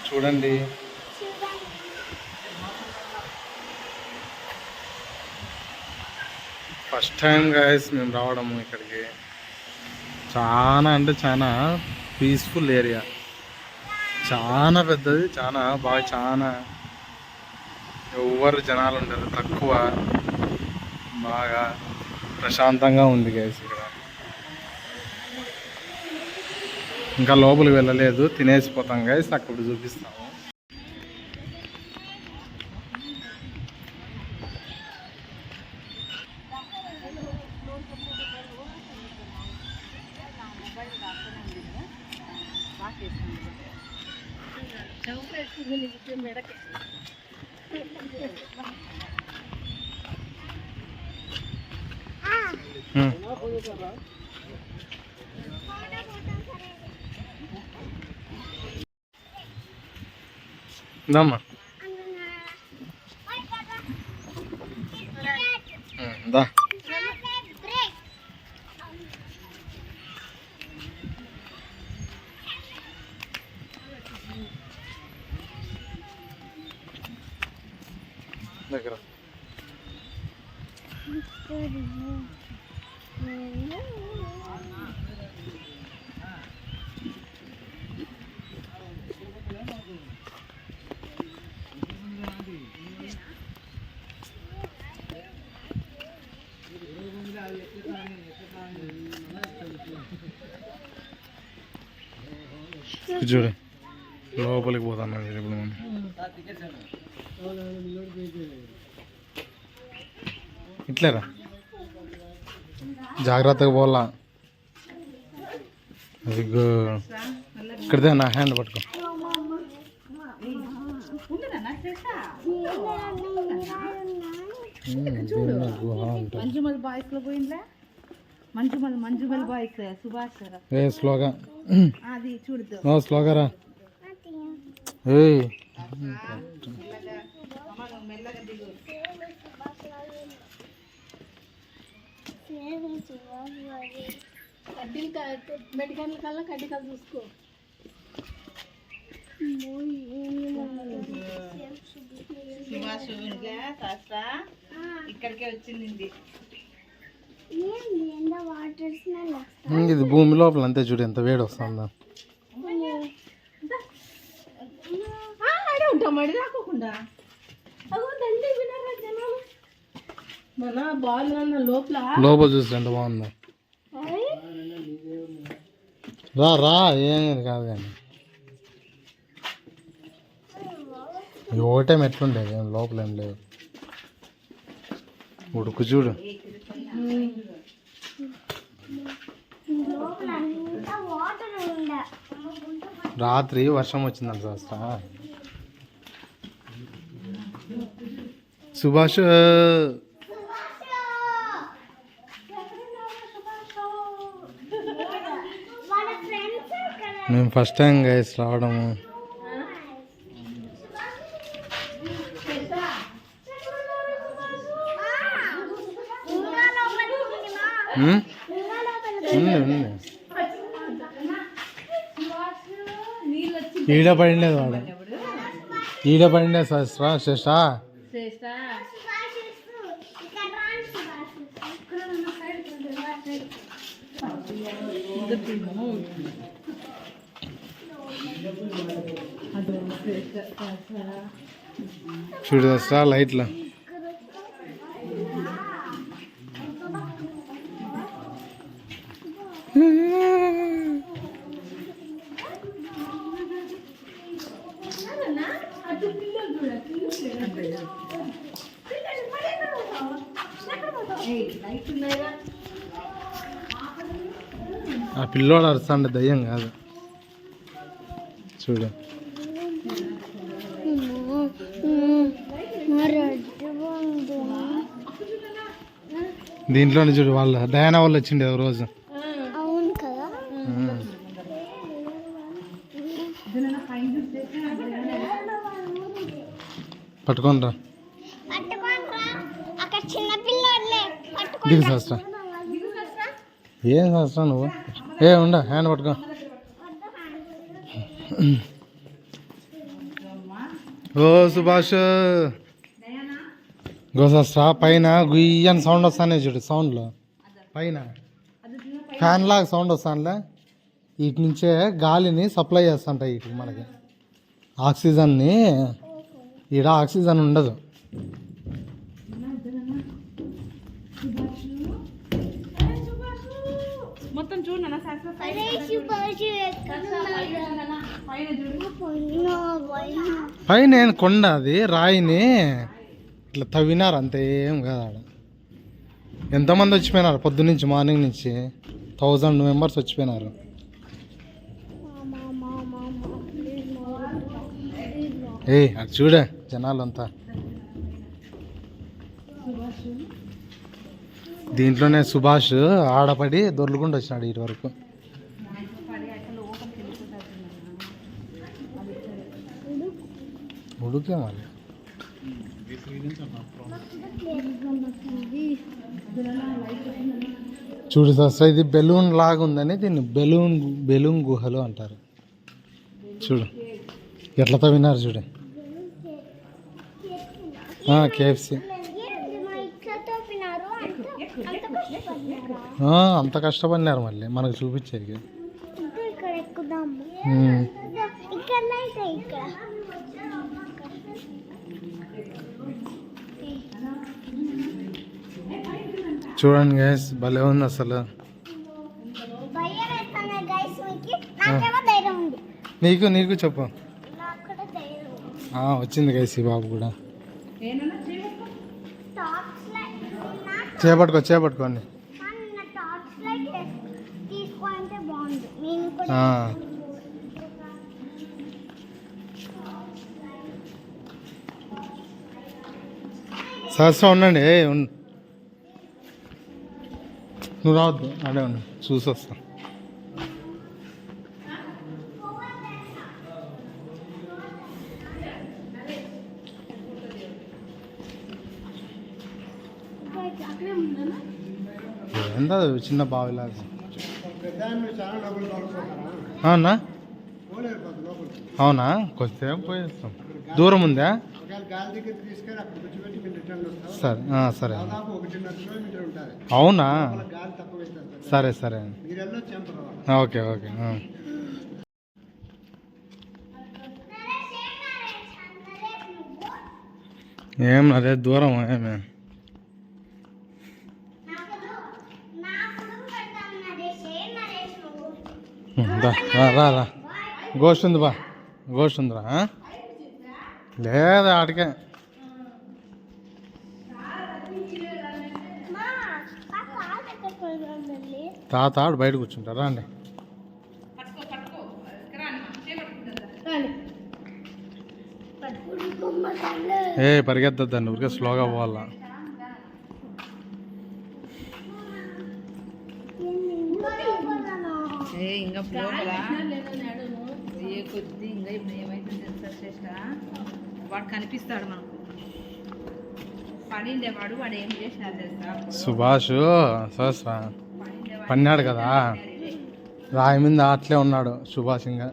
చూడండి first time guys మేము రావడము ఇక్కడికి. చాలా అంటే చాలా పీస్ఫుల్ ఏరియా, చాలా పెద్దది, చాలా బాగా, చాలా ఎవరు జనాలు ఉండరు, తక్కువ, బాగా ప్రశాంతంగా ఉంది గైస్ ఇక్కడ. ఇంకా లోపలికి వెళ్ళలేదు, తినేసిపోతాం గైస్, అక్కడ చూపిస్తాము. దమ్మా దా దగ్గర చూడు లోపలికి పోతాను ఇప్పుడు మనం. ఇట్లేరా జాగ్రత్తగా పోలా. అది ఇక్కడిదే నా హ్యాండ్ పట్టుకో. స్లోగా స్లోగా రా. మెడికల్ కల్లా కడ్డికల్ చూసుకో. ఇక్కడికే వచ్చింది. ఇది భూమి లోపల అంతే చూడు, ఎంత వేడి వస్తుందా. లోపల చూసి ఎంత బాగుందో. రా రా, ఏం కాదు కానీ ఒకటే మెట్లుండేది, లోపల ఏం లేదు. ఉడుకు చూడు. రాత్రి వర్షం వచ్చిందంట శాస్త్ర. సుభాష్ మేము ఫస్ట్ టైం గైస్ రావడము. ఈడ పడిండేది వాడు, ఈడ పడిండే శాస్త్ర శ్రేష్ట. చూడు శాస్త్ర లైట్లు. ఆ పిల్లోడు అరుస్తాండే, దయ్యం కాదు. చూడు దీంట్లోనే చూడు, వాళ్ళ డయానా వాళ్ళు వచ్చిండే ఒక రోజు. పట్టుకోండి రా. దిగు శాస్త్ర. ఏం శాస్త్ర నువ్వు? ఉండ హ్యాండ్ పట్టుకో. ఓ సుభాష్ గోసా పైన గుయ్యని సౌండ్ వస్తానే చూడు సౌండ్లో పైన ఫ్యాన్ లాగా సౌండ్ వస్తానులే వీటి నుంచే గాలిని సప్లై చేస్తుంటాయి వీటికి మనకి ఆక్సిజన్ని ఈడ ఆక్సిజన్ ఉండదు మొత్తం చూడు పైన కొండ అది రాయిని ఇట్లా తవ్వినారు అంతే ఏం కాదు ఆడ ఎంతమంది వచ్చిపోయినారు పొద్దునుంచి మార్నింగ్ నుంచి 1000 మెంబర్స్ వచ్చిపోయినారు అది చూడే జనాలంతా దీంట్లోనే సుభాష్ ఆడపడి దొర్లుకుంటూ వచ్చినాడు ఇటు వరకు ఉడుకే మళ్ళీ చూడు సార్ ఇది బెలూన్ లాగా ఉందని దీన్ని బెలూన్ గుహలు అంటారు చూడు ఎట్లా తవ్వినారు చూడు కేఎఫ్సి అంత కష్టపడినారు మళ్ళీ మనకు చూపించేది చూడండి గైస్ భలే ఉంది అసలు నీకు చెప్పు వచ్చింది గైస్ ఈ బాబు కూడా చేపట్టుకోండి సరస్సు ఉండండి నువ్వు రావద్దు అడే ఉండు చూసి వస్తా ఎంత చిన్న బావిలాగా అవునా అవునా కొద్దిసేపు పోయేస్తాం దూరం ఉందా సరే సరే అవునా సరే సరే ఓకే ఓకే ఏం అదే దూరం ఏమే రా గోష్ఠి ఉంది బా గోష్ఠి ఉందిరా లేదా ఆడికే తాత ఆడు బయట కూర్చుంటారా అండి పరిగెత్తద్దండి ఊరికే స్లోగా పోవాలా ఇంకా కొద్ది ఇంకా ఇప్పుడు ఏమైతుంది శ్రేష్ట వాడు కనిపిస్తాడు మనకు పడిండేవాడు వాడు ఏం చేసినారు తెలుసా సుభాష్ సహస్ర పన్నాడు కదా రాయి మీద అట్లే ఉన్నాడు సుభాష్ ఇంకా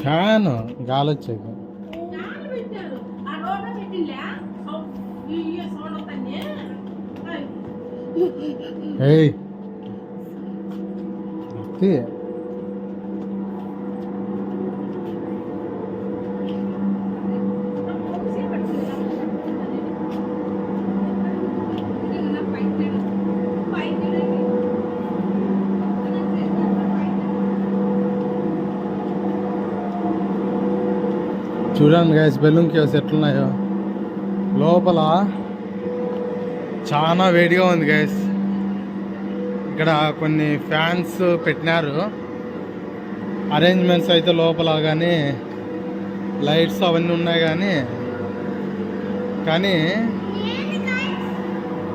ఫ్యాన్ గాలి వచ్చాక ఏయ్ చూడండి గైస్ బెలూన్ కేవ్స్ ఎట్లున్నాయో లోపల చాలా వేడిగా ఉంది గైస్ ఇక్కడ కొన్ని ఫ్యాన్స్ పెట్టినారు అరేంజ్మెంట్స్ అయితే లోపల కానీ లైట్స్ అవన్నీ ఉన్నాయి కానీ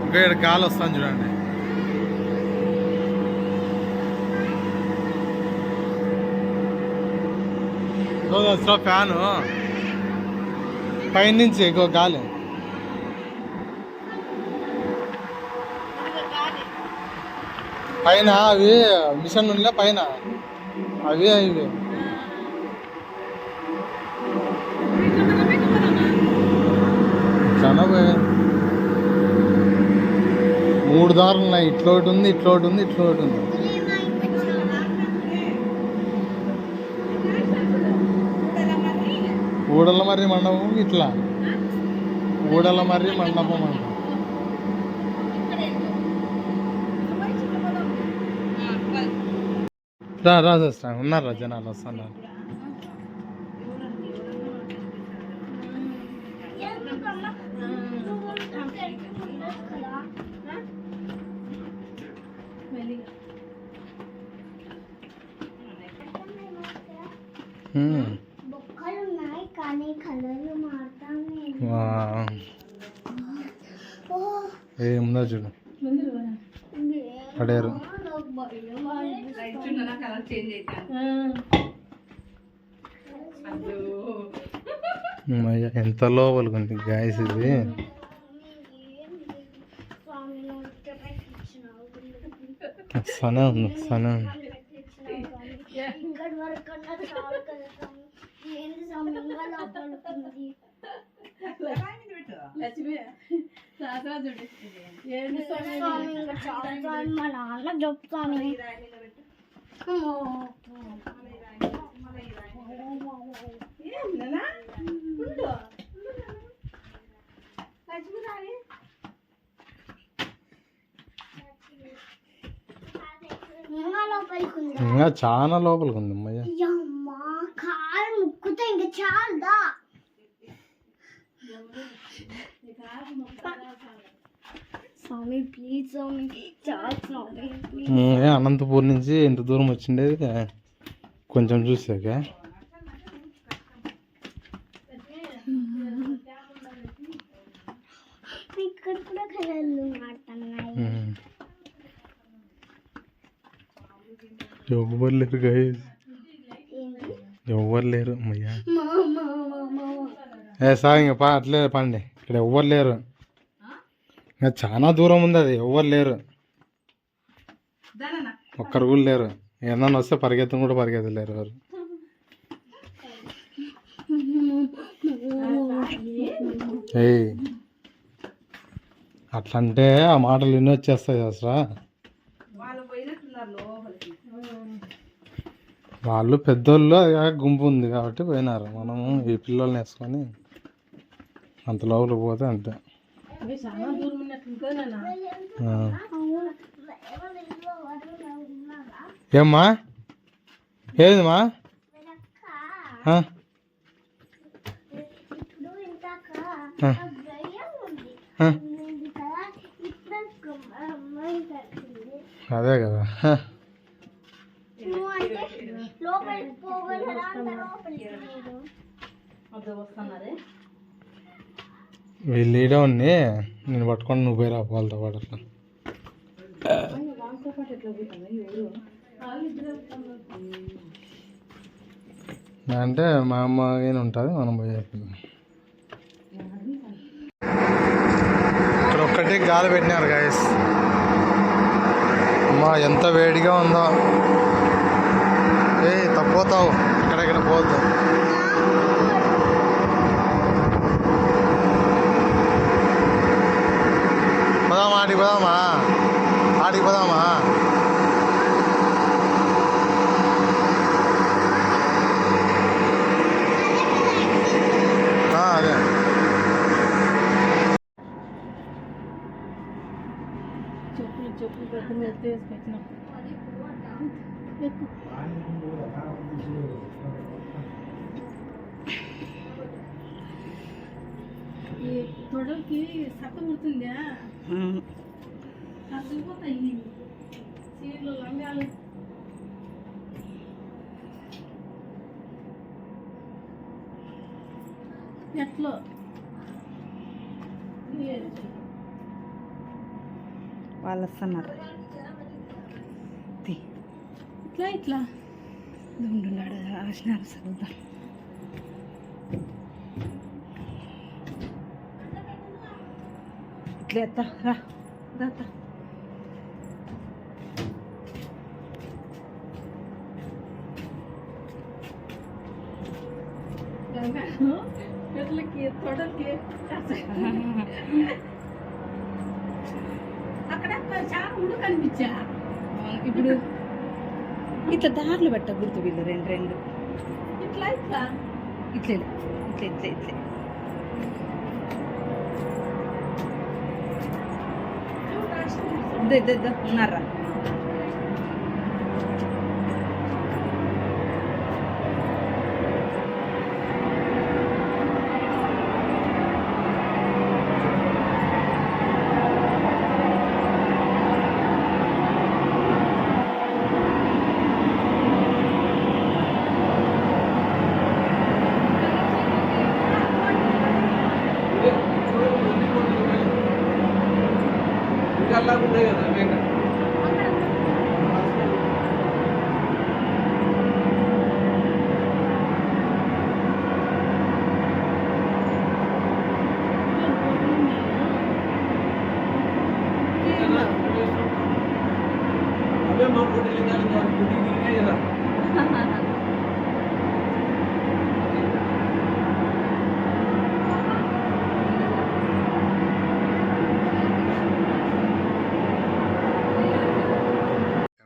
ఇంకా ఇక్కడ గాలి వస్తాను చూడండి అసలు ఫ్యాను పైనుంచి ఎక్కువ గాలి పైన అవి మిషన్ ఉండే పైన అవి ఇవి ఇట్లానే పోయా 3 దారులు ఉన్నాయి. ఇట్లా ఒకటి ఉంది, ఇట్లా ఒకటి ఉంది, ఇట్లా ఒకటి ఉంది. ఊడల మర్రి మండపం ఇట్లా ఊడల మర్రి మండపం అంట. రా వస్తా ఉన్నారా జనాలు వస్తున్నారు. ఏముందో చూడు పడేరు. ఎంత లోపలికి ఉంది గాయస్ ఇది. సనే ఉంది సనే ఉంది. మా నాన్న చెప్తాను. ఇంకా చాలా లోపలికి ఉంది అమ్మయ్య. కాలు ముక్కుతే ఇంకా చాలదా. స్వామి ప్లీజ్ స్వామి చాలు స్వామి. అనంతపూర్ నుంచి ఇంత దూరం వచ్చిండేది కొంచెం చూసాక. ఇక్కడ కూడా కలర్లు మాట్లాడుతున్నాయి. ఎవ్వరు లేరు గాయస్, ఎవ్వరు లేరు అమ్మయ్య. సార్ ఇంకా అట్లే పండి, ఇక్కడ ఎవ్వరు లేరు. ఇంకా చాలా దూరం ఉంది, అది ఎవ్వరు లేరు, ఒక్కరు కూడా లేరు. ఏమన్నా వస్తే పరిగెత్తం కూడా పరిగెత్తలేరు ఎవరు. ఏయ్ అట్లా అంటే ఆ మాటలు ఎన్ని వచ్చేస్తాయి అసలు. వాళ్ళు పెద్దోళ్ళు గుంపు ఉంది కాబట్టి పోయినారు. మనము ఈ పిల్లల్ని వేసుకొని అంత లోపలికి పోతే అంతే. ఏమ్మా ఏదిమా అదే కదా. వీళ్ళు ఈడే ఉండి నేను పట్టుకొని నువ్వు పోయి రా వాళ్ళతో పాటు. అట్లా అంటే మా అమ్మ ఏమి ఉంటుంది, మనం పోయి ఇక్కడ ఒక్కటి గాలి పెట్టినారు గాయస్. అమ్మా ఎంత వేడిగా ఉందో. ఏ తప్పోతావు, ఇక్కడెక్కడ పోద్దు. పోదామా ఆడికి పోదామా, ఆడికి పోదామా. అదే చెప్పులు పెద్ద మీద తీసుకొచ్చిన ఈ తొడలకి సత్త పుడుతుందా, సత్తుకుపోతాయి చీరలు లంగాలు. ఎట్లో వాళ్ళు వస్తున్నారు. ఇట్లా ఇట్లా ఉండున్నాడు రాసినారు చదువుతారు. ఇట్లా రా దాత ఇప్పుడు ఇట్లా దారులు పెట్టకూడదు వీళ్ళు రెండు రెండు ఇట్లా ఇట్లా ఇట్లా ఇట్లా ఇట్లా ఇట్లా ఉన్నారా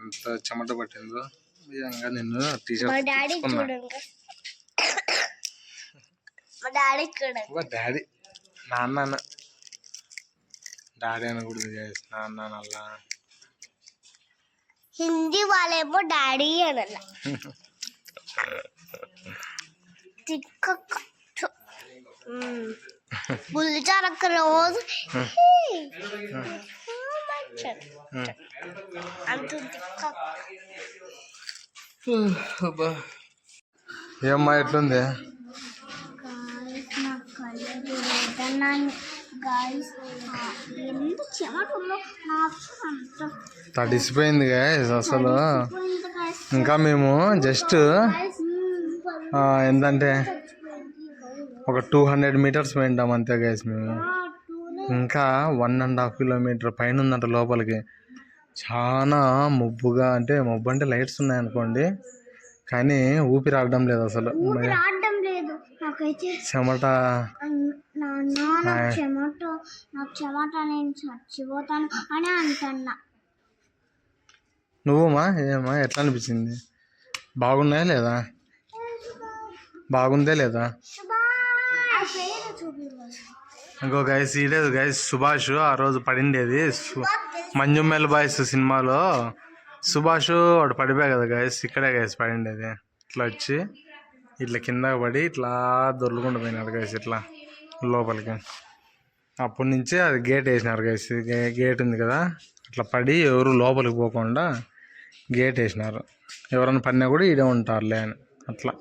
ఎంత చెమట పట్టిందో నిజంగా నిన్ను మా డాడీ చూడండి మా డాడీ చూడండి డాడీ నాన్న డాడీ అనకూడదు guys, నాన్న అలా హిందీ వాళ్ళేమో డాడీ అనಲ್ಲ బుల్లిచారక్క రోజు ఏమ్మా ఎట్లుంది తడిసిపోయింది గాయస్ అసలు. ఇంకా మేము జస్ట్ ఏంటంటే ఒక 200 meters పోయింటాం అంతే గాయస్ మేము. ఇంకా 1.5 kilometer పైన ఉందంట లోపలికి. చాలా మబ్బుగా, అంటే మబ్బు అంటే లైట్స్ ఉన్నాయనుకోండి కానీ ఊపిరి ఆడడం లేదు అసలు. చెమట నేను చచ్చిపోతాను అని అంటున్నా. నువ్వుమా ఏమా ఎట్లా అనిపించింది? బాగున్నాయా లేదా? బాగుందే లేదా? ఇంకో గైస్ ఇలేదు గైస్ సుభాష్ ఆ రోజు పడిండేది మంజుమ్మల్ బాయ్స్ సినిమాలో. సుభాష్ వాడు పడిపోయా కదా గైస్, ఇక్కడే గైస్ పడిండేది. ఇట్లా వచ్చి ఇట్లా కింద పడి ఇట్లా దొర్లుకుండా పోయినాడు గైస్ ఇట్లా లోపలికి. అప్పటి నుంచే అది గేట్ వేసినారు గైస్. గేట్ ఉంది కదా, అట్లా పడి ఎవరు లోపలికి పోకుండా గేట్ వేసినారు. ఎవరైనా పడినా కూడా ఈడే ఉంటారులే అని అట్లా.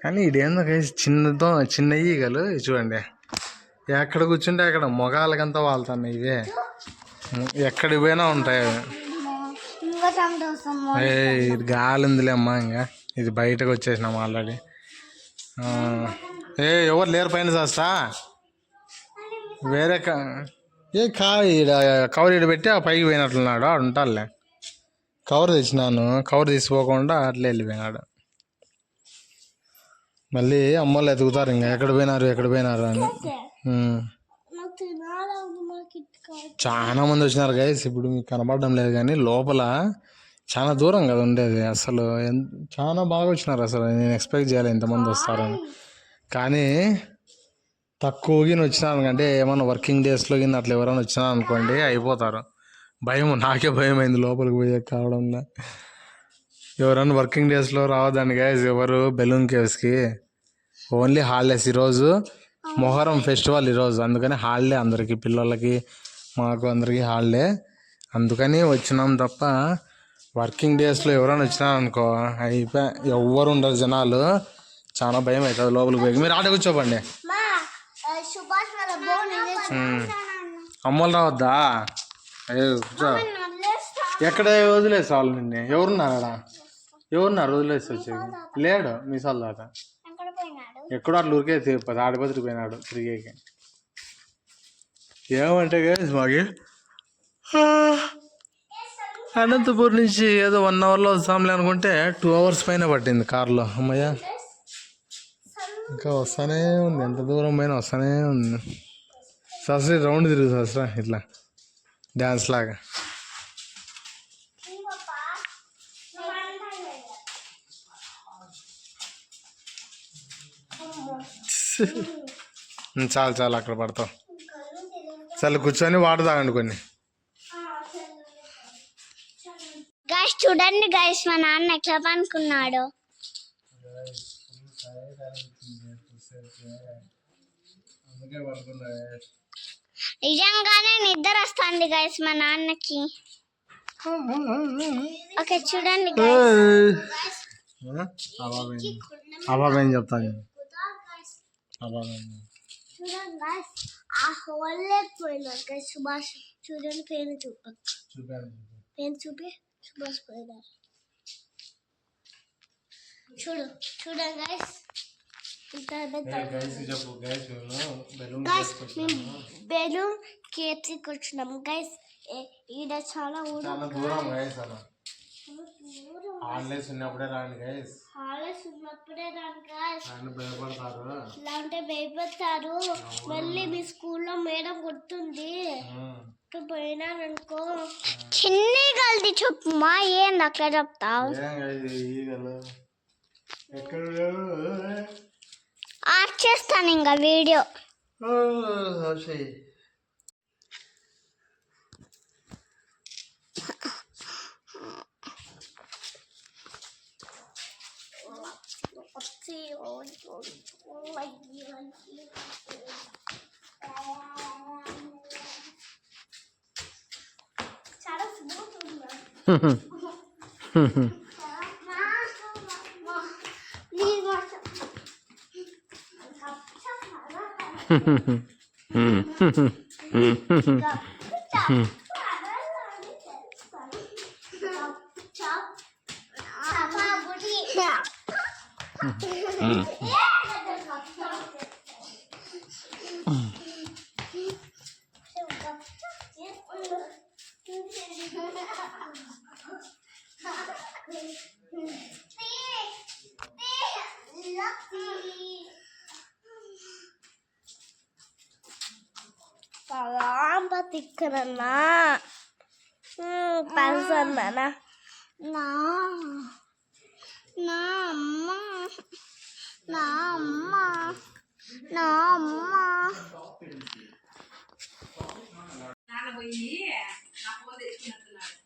కానీ ఇదేందో గైస్ చిన్న ఈగలు చూడండి, ఎక్కడ కూర్చుంటే అక్కడ మొగాలకంతా వాళ్తున్నాయి ఇవే. ఎక్కడికి పోయినా ఉంటాయి అవి. ఇది గాలి ఉందిలే అమ్మా, ఇంకా ఇది బయటకు వచ్చేసినాం ఆల్రెడీ. ఎవరు లేరు పైన చేస్తా వేరే కవర్ ఇడ పెట్టి ఆ పైకి పోయినట్లున్నాడు. ఆడు ఉంటాడులే. కవర్ తెచ్చినాను, కవర్ తీసుకోకుండా అట్లా వెళ్ళిపోయినాడు. మళ్ళీ అమ్మోళ్ళు ఎతుకుతారు ఇంకా ఎక్కడ పోయినారు అని. చాలా మంది వచ్చినారు గైస్. ఇప్పుడు మీకు కనపడడం లేదు కానీ లోపల చాలా దూరం కదా ఉండేది. అసలు చాలా బాగా వచ్చినారు. అసలు నేను ఎక్స్పెక్ట్ చేయాలి ఇంతమంది వస్తారని. కానీ తక్కువగా వచ్చినాను అంటే ఏమన్నా వర్కింగ్ డేస్లో కింద అట్లా ఎవరైనా వచ్చినా అనుకోండి అయిపోతారు. భయం, నాకే భయం అయింది లోపలికి పోయే కావడంలో. ఎవరైనా వర్కింగ్ డేస్లో రావద్దండి గైస్ ఎవరు బెలూన్ కేవ్స్కి. Only holidays. ఈరోజు మొహరం ఫెస్టివల్ ఈరోజు, అందుకని హాలిడే అందరికీ, పిల్లలకి మాకు అందరికీ హాలిడే. అందుకని వచ్చినాం తప్ప వర్కింగ్ డేస్లో ఎవరైనా వచ్చినా అనుకో అయిపోయి ఎవ్వరు ఉండరు జనాలు. చాలా భయం అవుతుంది లోపలికి పోయి. మీరు ఆట కూర్చోపండి. అమ్మలు రావద్దా? అయ్యో కూర్చో. ఎక్కడ వదిలేసి వాళ్ళు నిన్ను ఎవరున్నారు వదిలేసి వచ్చేది? లేడు మీసాల దాత ఎక్కడో అట్లా ఊరికే ఆడిపోతుడికి పోయినాడు తిరిగేకి. ఏమంటే గైస్ మాకి అనంతపూర్ నుంచి ఏదో 1 అవర్లో వస్తాంలే అనుకుంటే 2 అవర్స్ పైన పట్టింది కార్లో. అమ్మయ్య ఇంకా వస్తానే ఉంది, ఎంత దూరం పైన వస్తానే ఉంది. సరస్వతి రౌండ్ తిరుగు సరస్రా ఇట్లా డ్యాన్స్ లాగా. చాలు చాలు అక్కడ పడతావు. చాలు కూర్చొని వాటర్ తాగండి కొన్ని. గైస్ చూడండి గైస్, మా నాన్న ఎట్లా పనుకున్నాడు. నిజంగానే నిద్ర వస్తుంది గైస్ మా నాన్నకి. ఓకే చూడండి అబాబు ఏం చెప్తాను. చూడండి గైస్, ఆ హోల్ లేకపోయినారు గైస్. సుభాష్ చూడండి, పేరు చూపి సుభాష్ పోయినారు. చూడండి గైస్, బెలూన్ కేఎఫ్సీ వచ్చినాం గైస్. ఈడ చాలా దూరం గైస్. అలా హాలిడేస్ ఉన్నప్పుడే రాండి గైస్. భయపడతారు, ఇలా అంటే భయపడతారు. మళ్ళీ మీ స్కూల్లో మేడం కొడుతుంది. పోయినారనుకో చిన్ని గల్ది చెప్పుమా. ఏంది అట్లా చెప్తావు? ఆఫ్ చేస్తాను ఇంకా వీడియో. చాలా స్మూత్ ఉంది. తిక్కనన్నా పర్సన్నా నా అమ్మ నా అమ్మ నా అమ్మ. నాన్న పోయి నా ఫోన్ తెచ్చుకున్నట్టున్నాడు.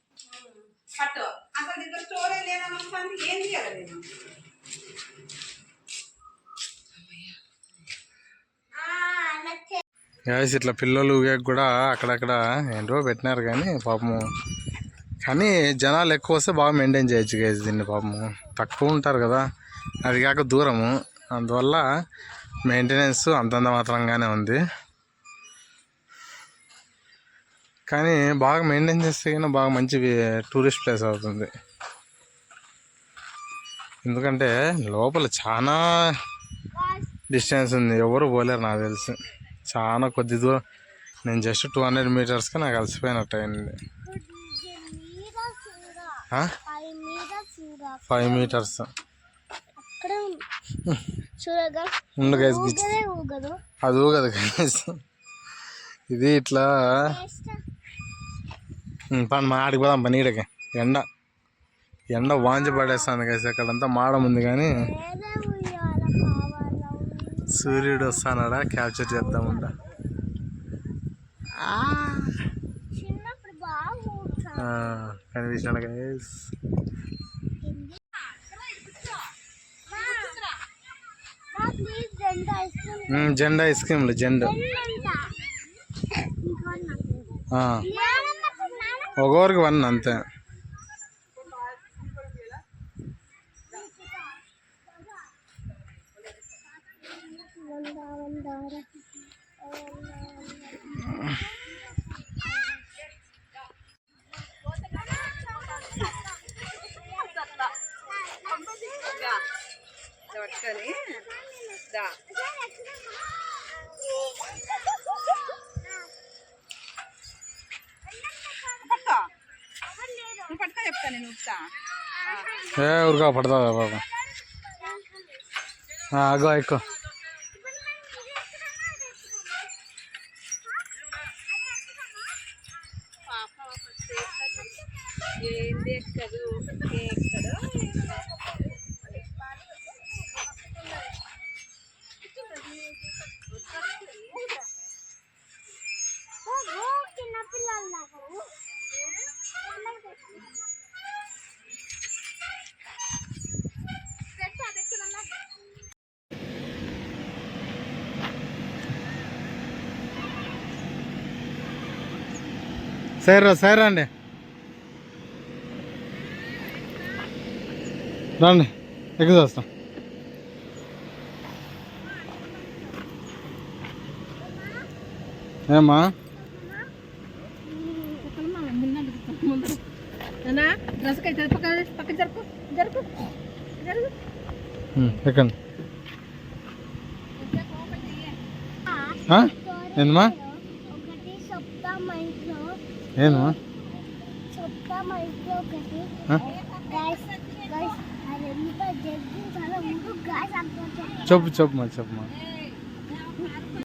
పట్టు అసలు దగ్గర స్టోరేజ్ లేదన్నా ఏం చేయాలి నేను? గైస్ ఇట్లా పిల్లలు కూడా అక్కడక్కడ ఏంటో పెట్టినారు కానీ పాపము. కానీ జనాలు ఎక్కువ వస్తే బాగా మెయింటైన్ చేయొచ్చు గైస్ దీన్ని. పాపము తక్కువ ఉంటారు కదా, అది కాక దూరము, అందువల్ల మెయింటెనెన్స్ అంతంత మాత్రంగానే ఉంది. కానీ బాగా మెయింటైన్ చేస్తే కానీ బాగా మంచి టూరిస్ట్ ప్లేస్ అవుతుంది. ఎందుకంటే లోపల చాలా డిస్టెన్స్ ఉంది, ఎవరు పోలేరు నాకు తెలిసి. చాలా కొద్ది దూరం, నేను జస్ట్ 200 మీటర్స్కి నాకు కలిసిపోయినట్టు అయింది. 5 మీటర్స్ ఉండు గైస్. అది ఊగదు గైస్, ఇది ఇట్లా పని మా ఆడికి పోదాం. పని ఈడకి ఎండ వాంచి పడేస్తుంది గైస్. అక్కడంతా మాడం ఉంది కానీ సూర్యుడు వస్తానాడా, క్యాప్చర్ చేద్దామంట. కనిపించాడు గైస్. జెండా ఐస్ క్రీమ్లు జెండా ఒక్కొక్కరికి 1 అంతే. ఎక్కిస్తా ఊరుగా పడతా బాబా అగో ఎక్కువ ఏంది ఎక్కదు ఎక్కడు చిన్నపిల్లలాగా సరే రండి రండి ఎక్కువ వస్తాం ఏమ్మా డ్రెస్ అయితే పక్క జరుపు జరుపు జరుపు ఎక్కండి ఏందమ్మా ఒకటి చెప్తా మా ఇంట్లో ఏందమ్మా చెప్తా మా ఇంట్లో ఒకటి గైస్ గైస్ అది ఎంత జడ్జి చాలా ఊరు గాయస్ అనుకుంటా చెప్పు చెప్పమ్మా